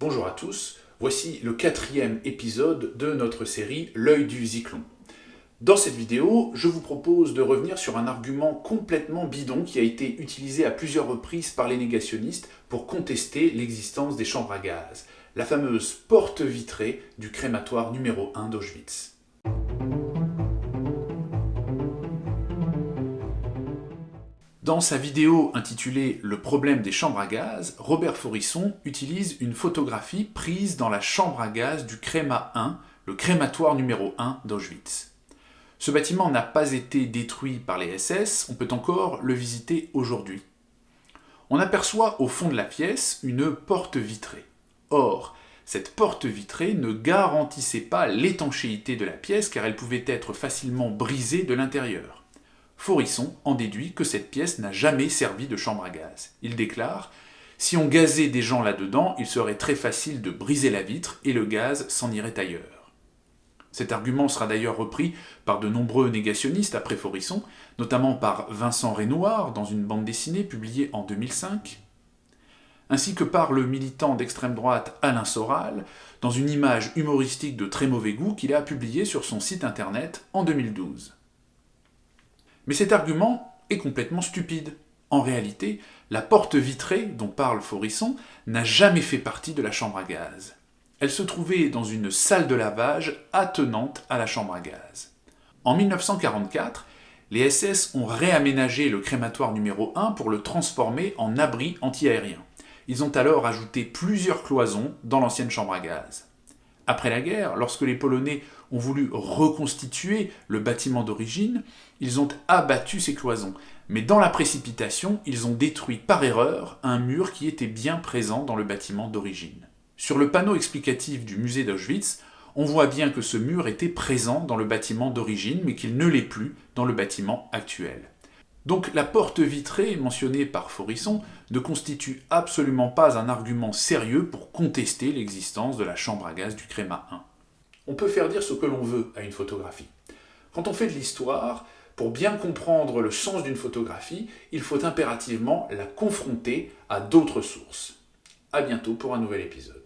Bonjour à tous, voici le 4e épisode de notre série L'œil du Zyklon. Dans cette vidéo, je vous propose de revenir sur un argument complètement bidon qui a été utilisé à plusieurs reprises par les négationnistes pour contester l'existence des chambres à gaz, la fameuse porte vitrée du crématoire numéro 1 d'Auschwitz. Dans sa vidéo intitulée « Le problème des chambres à gaz », Robert Faurisson utilise une photographie prise dans la chambre à gaz du Créma 1, le crématoire numéro 1 d'Auschwitz. Ce bâtiment n'a pas été détruit par les SS, on peut encore le visiter aujourd'hui. On aperçoit au fond de la pièce une porte vitrée. Or, cette porte vitrée ne garantissait pas l'étanchéité de la pièce car elle pouvait être facilement brisée de l'intérieur. Faurisson en déduit que cette pièce n'a jamais servi de chambre à gaz. Il déclare « Si on gazait des gens là-dedans, il serait très facile de briser la vitre et le gaz s'en irait ailleurs. » Cet argument sera d'ailleurs repris par de nombreux négationnistes après Faurisson, notamment par Vincent Renoir dans une bande dessinée publiée en 2005, ainsi que par le militant d'extrême droite Alain Soral dans une image humoristique de très mauvais goût qu'il a publiée sur son site internet en 2012. Mais cet argument est complètement stupide. En réalité, la porte vitrée dont parle Faurisson n'a jamais fait partie de la chambre à gaz. Elle se trouvait dans une salle de lavage attenante à la chambre à gaz. En 1944, les SS ont réaménagé le crématoire numéro 1 pour le transformer en abri anti-aérien. Ils ont alors ajouté plusieurs cloisons dans l'ancienne chambre à gaz. Après la guerre, lorsque les Polonais ont voulu reconstituer le bâtiment d'origine, ils ont abattu ces cloisons. Mais dans la précipitation, ils ont détruit par erreur un mur qui était bien présent dans le bâtiment d'origine. Sur le panneau explicatif du musée d'Auschwitz, on voit bien que ce mur était présent dans le bâtiment d'origine, mais qu'il ne l'est plus dans le bâtiment actuel. Donc la porte vitrée mentionnée par Faurisson ne constitue absolument pas un argument sérieux pour contester l'existence de la chambre à gaz du Créma 1. On peut faire dire ce que l'on veut à une photographie. Quand on fait de l'histoire, pour bien comprendre le sens d'une photographie, il faut impérativement la confronter à d'autres sources. À bientôt pour un nouvel épisode.